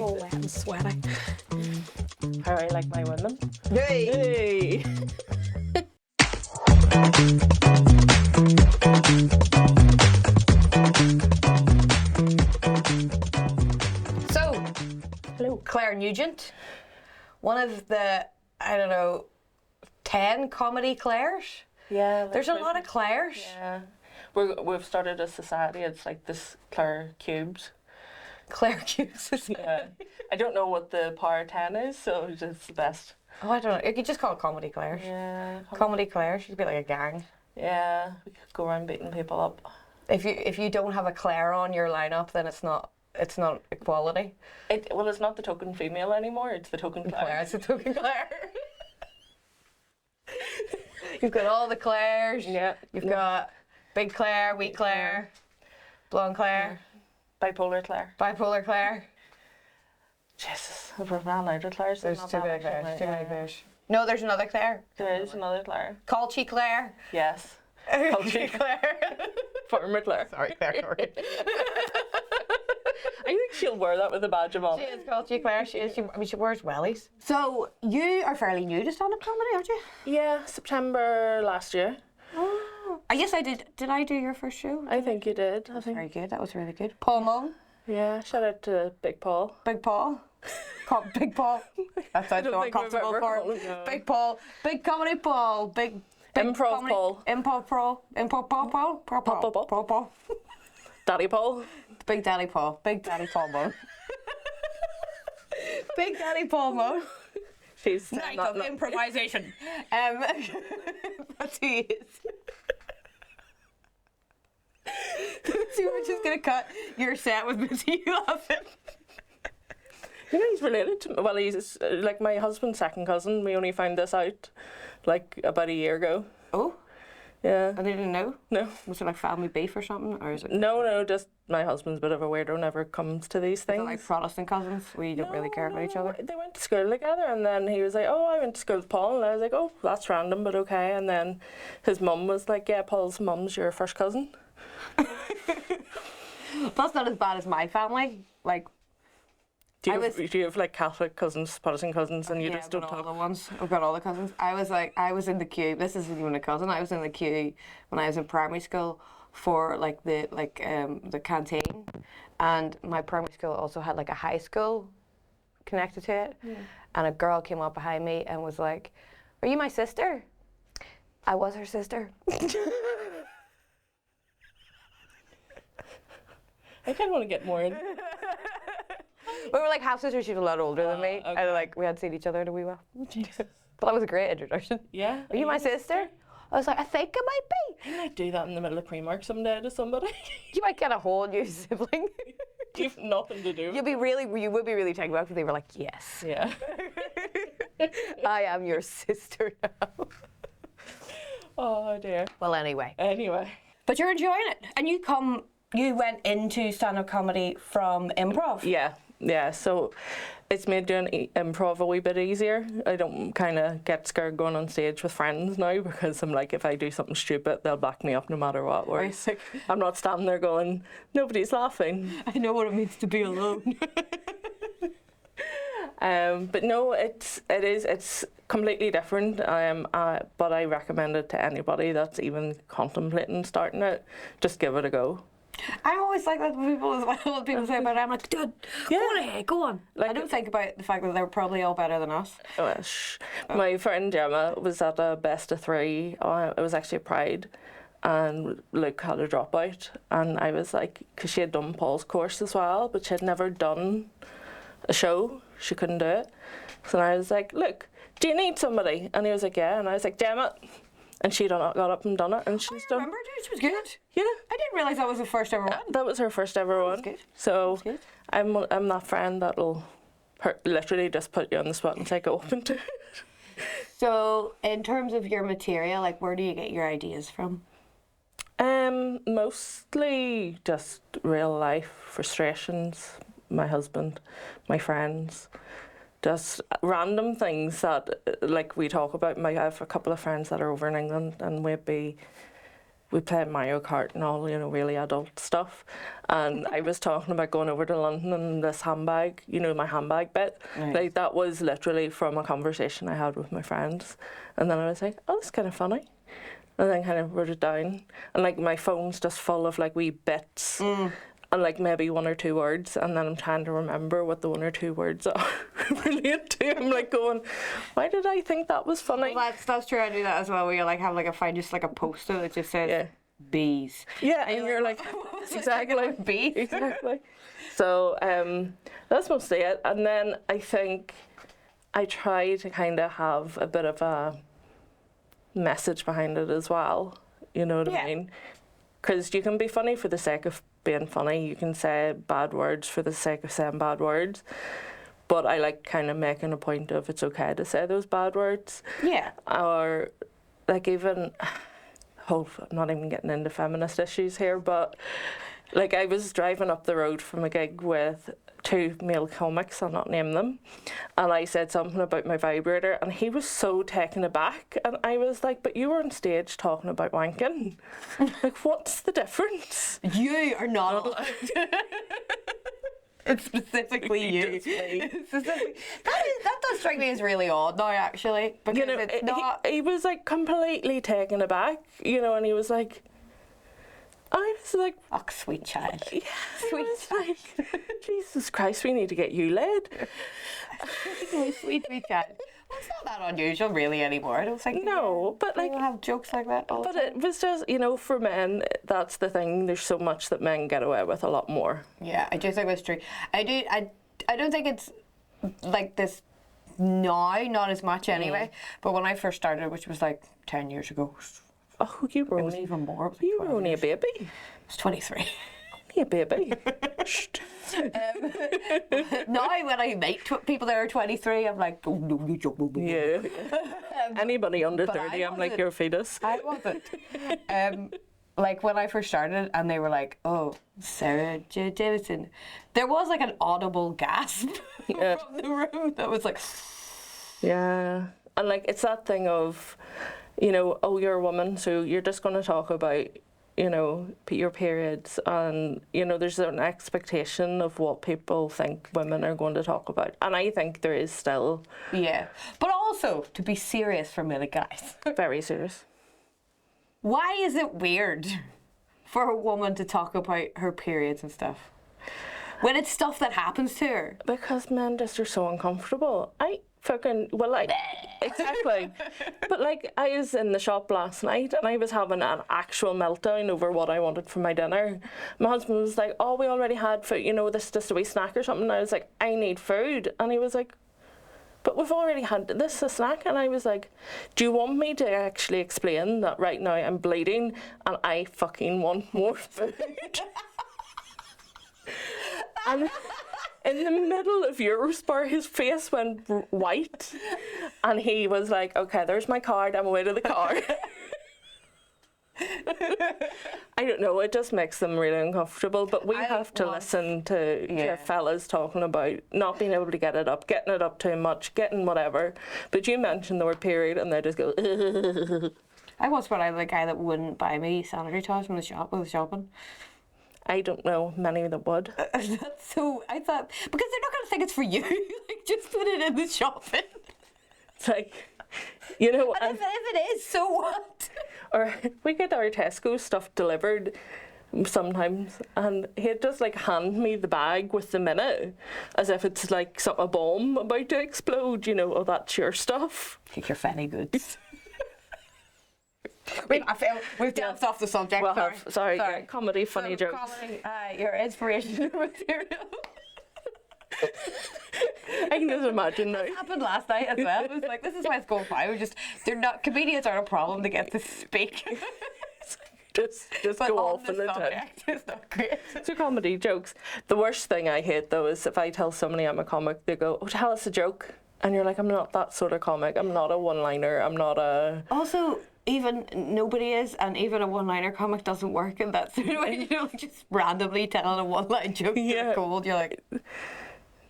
All wet and sweaty. How I like my women. Hey! So, Hello. Claire Nugent, one of the, 10 comedy Claires. Yeah. There's a lot of Claires. Yeah. We've started a society. It's like this Claire Cubes. Claire Cubes. Yeah. I don't know what the power 10 is, so it's just the best. Oh, I don't know. You could just call it comedy Claires. Yeah. Comedy Claires. She'd be like a gang. Yeah. We could go around beating people up. If you don't have a Claire on your lineup, then it's not equality. Well, it's not the token female anymore. It's the token Claire. It's a token Claire. You've got all the Claires. Yeah. You've got Big Claire, Wee Claire, Blonde Claire, Bipolar Claire. Bipolar Claire. Jesus, we've ran out of Claires. There's Not too that many much, Claires. Too many Claires. No, there's another Claire. There is another Claire. Colchy Claire. Yes. Colchy Claire. Farmer Claire. Sorry, Claire. Sorry. I think she'll wear that with a badge of honour. She is Colchy Claire. She is. She wears wellies. So you are fairly new to stand-up comedy, aren't you? Yeah, September last year. Oh. Yes, I did. Did I do your first show? I think you did. I think. Very good. That was really good. Paul Moan. Yeah, shout out to Big Paul. Big Paul. Big Paul. That sounds so think we've uncomfortable ever for called him. him, no. Big Paul. Big comedy Paul. Big Improv comedy- Paul. Improv Paul. Improv Paul. Paul. Daddy Paul. Big Daddy Paul. Big Daddy Paul Moan. Big Daddy Paul Moan. She's Night of improvisation. That's who he is. So we're just gonna cut your set with Missy laughing. You know, he's related to me. Well, he's like my husband's second cousin. We only found this out like about a year ago. Oh, Yeah. I didn't know. No. Was it like family beef or something, or is it? No, just my husband's a bit of a weirdo, never comes to these Is it things. like Protestant cousins? We don't really care about each other. They went to school together, and then he was like, "Oh, I went to school with Paul," and I was like, "Oh, that's random, but okay." And then his mum was like, "Yeah, Paul's mum's your first cousin." That's not as bad as my family. Like, Do you, I was- do you have like Catholic cousins, Protestant cousins, and you yeah, just I've don't got all talk? the ones. I've got all the cousins. I was in the queue. This isn't even a cousin. I was in the queue when I was in primary school for the canteen, and my primary school also had like a high school connected to it. Yeah. And a girl came up behind me and was like, "Are you my sister?" I was her sister. I kind of want to get more in. We were like half sisters. She was a lot older than me, okay. and like we had seen each other in a wee while. Jesus. But that was a great introduction. Yeah. Are you my sister? I was like, I think I might be. I might do that in the middle of Primark someday to somebody. You might get a whole new sibling. You've nothing to do. You would be really taken back if they were like, yes, Yeah. I am your sister now. Oh dear. Well, anyway. Anyway. But you're enjoying it, and you went into stand-up comedy from improv. Yeah. So it's made doing improv a wee bit easier. I don't kind of get scared going on stage with friends now because I'm like, if I do something stupid, they'll back me up no matter what. Whereas I'm not standing there going, nobody's laughing. I know what it means to be alone. But no, it's completely different. But I recommend it to anybody that's even contemplating starting it. Just give it a go. I'm always like that with people as well. What people say about it, I'm like, dude, go on ahead, go on. Like- I don't think about the fact that they're probably all better than us. My friend Gemma was at a best of three. It was actually a Pride, and Luke had a dropout, and I was like, because she had done Paul's course as well, but she had never done a show. She couldn't do it. So I was like, look, do you need somebody? And he was like, yeah. And I was like, Gemma. And she got up and done it, and she's done. Remember, dude, she was good. Yeah. I didn't realise that was the first ever one. That was her first ever one. good. So good. I'm that friend that'll literally just put you on the spot and say go up and do it. So, in terms of your material, like, where do you get your ideas from? Mostly just real life frustrations, my husband, my friends, just random things that like we talk about. I have a couple of friends that are over in England, and we'd be we played Mario Kart and all, you know, really adult stuff. And I was talking about going over to London and this handbag, you know, my handbag bit. Nice. Like, that was literally from a conversation I had with my friends. And then I was like, oh, that's kind of funny. And then kind of wrote it down. And, like, my phone's just full of, like, wee bits. And, like, maybe 1 or 2 words. And then I'm trying to remember what the 1 or 2 words are relate to. I'm, like, going, why did I think that was funny? Well, that's true. I do that as well, where you like have like a find just like a poster that just says bees. Yeah, and you're like, exactly. Bees. Exactly. So that's mostly it. And then I think I try to kind of have a bit of a message behind it as well. You know what I mean? Because you can be funny for the sake of being funny. You can say bad words for the sake of saying bad words. But I like kind of making a point of it's okay to say those bad words. Yeah. Or like even, I'm not even getting into feminist issues here, but like I was driving up the road from a gig with 2 male comics, I'll not name them, and I said something about my vibrator and he was so taken aback, and I was like, but you were on stage talking about wanking. Like, what's the difference? You are not allowed. It's specifically you. That does strike me as really odd now, actually, because You know, it's not. he was like completely taken aback, you know, and he was like, I was like, Oh, sweet child. yeah, Sweet like, Jesus Christ, we need to get you laid. Sweet child. Well, it's not that unusual, really, anymore. I don't think. No, but like, People have jokes like that all the but time. it was just, you know, for men, that's the thing. There's so much that men get away with a lot more. Yeah, I do think that's true. I don't think it's like this now, not as much anyway. But when I first started, which was like 10 years ago, Oh, you were it was only, even more. It was like you were 12 only a years. baby. I was 23. Only a baby. Shh. Now when I meet people that are 23, I'm like, oh no, you joke. Yeah. Anybody under But 30, I I'm like, wasn't. you're a fetus. I wasn't. Like when I first started and they were like, oh, Sarah J. Davidson, there was like an audible gasp Yeah. from the room that was like, Yeah. And like, it's that thing of, you know, oh, you're a woman, so you're just going to talk about, you know, your periods. And, you know, there's an expectation of what people think women are going to talk about. And I think there is still. yeah. But also, to be serious for a minute, guys, Very serious. why is it weird for a woman to talk about her periods and stuff? When it's stuff that happens to her. Because men just are so uncomfortable. Exactly. But like, I was in the shop last night and I was having an actual meltdown over what I wanted for my dinner. My husband was like, oh, we already had food, you know, this is just a wee snack or something. And I was like, I need food. And he was like, but we've already had this, a snack. And I was like, do you want me to actually explain that right now I'm bleeding and I fucking want more food? And in the middle of Eurospar, his face went white, and he was like, okay, there's my card, I'm away to the car. I don't know, it just makes them really uncomfortable, but we have to listen to fellas talking about not being able to get it up, getting it up too much, getting whatever. But you mentioned the word period, and they just go, I once went out with a guy that wouldn't buy me sanitary towels from the shop with the shopping. I don't know many that would. So I thought, because they're not going to think it's for you, like just put it in the shopping. It's like, you know, And if it is, so what? or we get our Tesco stuff delivered sometimes, and he'd just like hand me the bag with the minute, as if it's like a bomb about to explode, you know, oh, that's your stuff. Take your fanny goods. Wait, I feel we've danced off the subject. Well, sorry. Yeah, comedy, funny So, jokes. Comedy, your inspiration material. I can just imagine now. Happened last night as well. It was like, this is why it's going fine. Comedians aren't a problem to get to speak. Just But go on off the in the time. subject, it's not great. So comedy jokes. The worst thing I hate though is if I tell somebody I'm a comic, they go, "Oh, tell us a joke," and you're like, "I'm not that sort of comic. I'm not a one-liner. I'm not a." Also, even nobody is, and even a one-liner comic doesn't work in that sort of way. You know, like just randomly telling a one-line joke to the cold. You're like,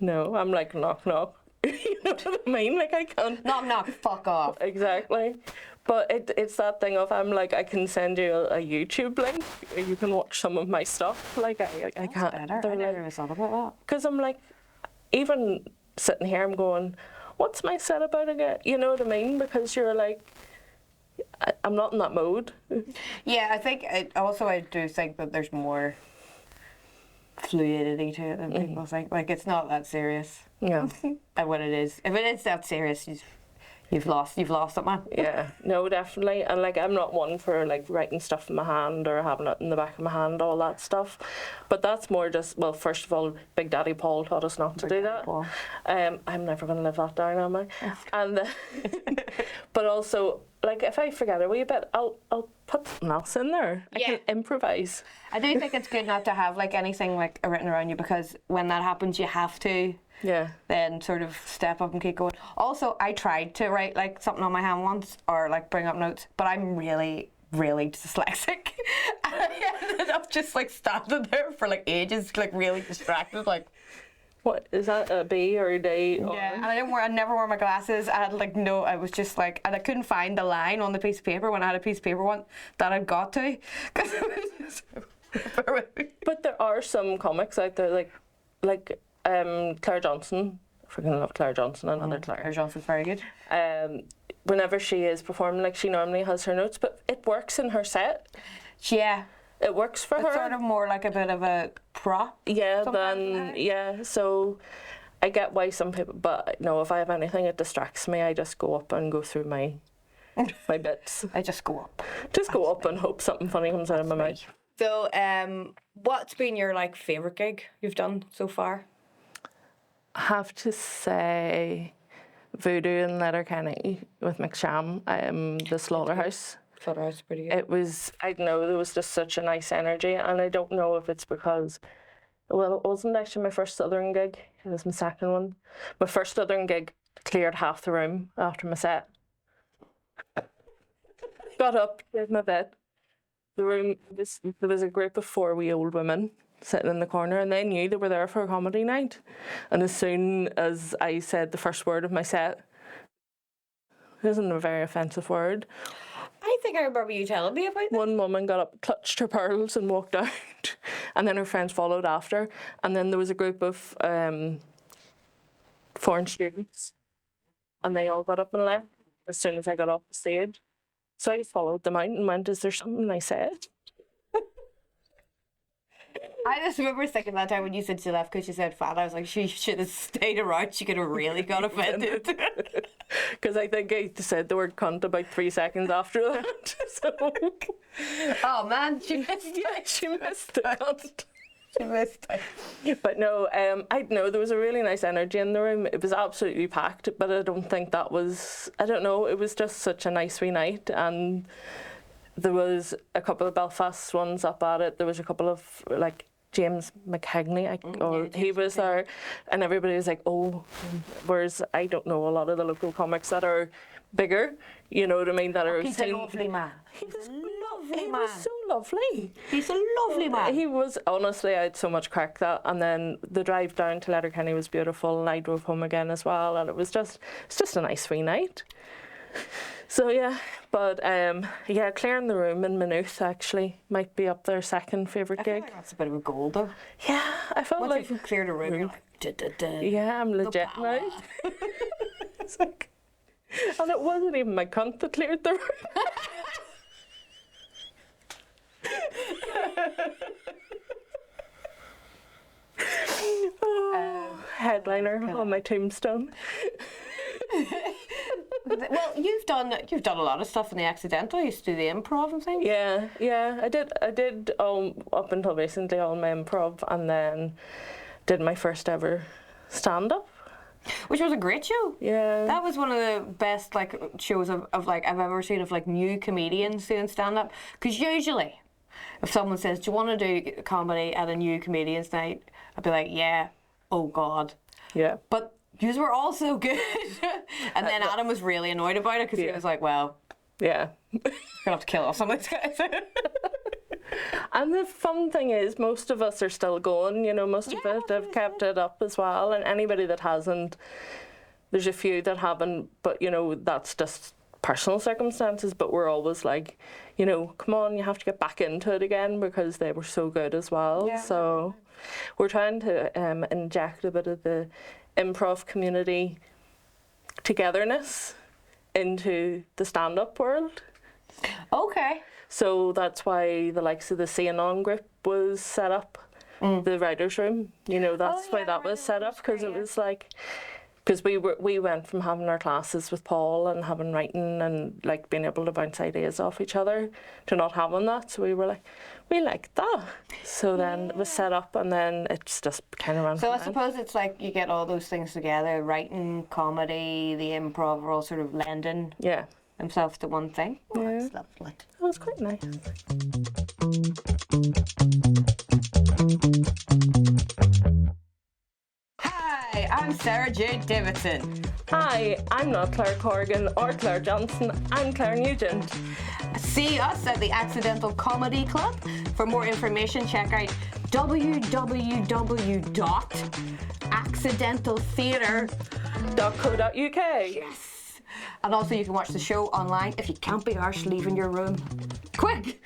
No, I'm like knock knock. You know what I mean? Like I can't. knock knock, fuck off. Exactly. But it's that thing of I'm like, I can send you a YouTube link. You can watch some of my stuff. Like I can't. Better. I never even thought about that. Because I'm like, even sitting here, I'm going, what's my set about again? You know what I mean? Because you're like, I'm not in that mode. Yeah, I think I do think that there's more fluidity to it than people think. Like, it's not that serious. Yeah. And when it is, if it is that serious, you've lost it, man. Yeah, no, definitely. And like, I'm not one for like writing stuff in my hand or having it in the back of my hand, all that stuff. But that's more just, well, first of all, Big Daddy Paul taught us not to do that. Paul. I'm never going to live that down, am I? And but also, like, if I forget a wee bit, I'll put something else in there. I can improvise. I do think it's good not to have like anything like written around you, because when that happens, you have to. Yeah. Then sort of step up and keep going. Also, I tried to write like something on my hand once, or like bring up notes, but I'm really, really dyslexic. And I ended up just like standing there for like ages, like really distracted, like. What is that, a B or a D? Yeah, and I never wore my glasses. I had like I was just like, and I couldn't find the line on the piece of paper when I had a piece of paper one that I'd got to, because it was just. But there are some comics out there like Claire Johnson. Freaking love Claire Johnson, another Claire. Claire Johnson's very good. Whenever she is performing, like, she normally has her notes, but it works in her set. Yeah. It works for her. It's sort of more like a bit of a prop. Yeah, so I get why some people, but no, if I have anything, it distracts me. I just go up and go through my bits. I just go up. Just go up and hope something funny comes out of my mouth. So, what's been your like favourite gig you've done so far? I have to say Voodoo in Letterkenny with McSham, the Slaughterhouse. Slaughterhouse is pretty good. It was, I don't know, there was just such a nice energy, and I don't know if it's because, well, it wasn't actually my first Southern gig, it was my second one. My first Southern gig cleared half the room after my set. Got up, did my bit. The room, there was a group of 4 wee old women sitting in the corner, and they knew they were there for a comedy night. And as soon as I said the first word of my set, it isn't a very offensive word. I think I remember you telling me about that. One woman got up, clutched her pearls and walked out, and then her friends followed after. And then there was a group of foreign students, and they all got up and left as soon as I got off the stage. So I followed them out and went, is there something I said? I just remember thinking that time when you said she left because she said fat, I was like, she should have stayed around. She could have really got offended. Because I think I said the word cunt about 3 seconds after that. So. Oh man, she missed it. Yeah, she missed the cunt. She missed it. But no, I know there was a really nice energy in the room. It was absolutely packed, but I don't think that was, I don't know, it was just such a nice wee night. And there was a couple of Belfast ones up at it. There was a couple of, like, James McKegney, he was there, and everybody was like, oh, whereas I don't know a lot of the local comics that are bigger, you know what I mean, that are... He's a lovely man. He was so lovely. He's a lovely man. He was, honestly, I had so much crack that, and then the drive down to Letterkenny was beautiful, and I drove home again as well, and it's just a nice wee night. So yeah, but yeah, clearing the room in Maynooth actually might be up there second favourite gig. I feel like that's a bit of a goal though. Yeah, I felt Once like you've cleared a room, you're like, da-da-da. Yeah, I'm legit now. It's like, and it wasn't even my cunt that cleared the room. Headliner on my tombstone. Well, you've done a lot of stuff in the accidental. You used to do the improv and things. Yeah, I did up until recently all my improv, and then did my first ever stand up, which was a great show. Yeah, that was one of the best like shows of like I've ever seen of like new comedians doing stand up. Because usually, if someone says, "Do you want to do comedy at a new comedians night?" I'd be like, "Yeah." Oh God. Yeah. But yous were all so good. And then Adam was really annoyed about it because he was like, well, yeah, gonna have to kill off some of these guys. And the fun thing is, most of us are still going, you know, most of us have kept it up as well. And anybody that hasn't, there's a few that haven't, but, you know, that's just personal circumstances, but we're always like, you know, come on, you have to get back into it again because they were so good as well. Yeah. So we're trying to inject a bit of the improv community togetherness into the stand-up world. Okay. So that's why the likes of the Sing On group was set up, the writers' room. You know, that's why that was set up, because it was like, because we went from having our classes with Paul and having writing and like being able to bounce ideas off each other to not having that. So we were like, we like that. So then it was set up, and then it's just kind of ran. So I suppose it's like you get all those things together: writing, comedy, the improv, are all sort of lending themselves to one thing. Oh, Yeah. that's lovely. It was quite nice. Hi, I'm Sarah Jade Davidson. Hi, I'm not Claire Corrigan or Claire Johnson. I'm Claire Nugent. See us at the Accidental Comedy Club. For more information, check out www.accidentaltheatre.co.uk. Yes. And also you can watch the show online if you can't be arsed leaving your room. Quick!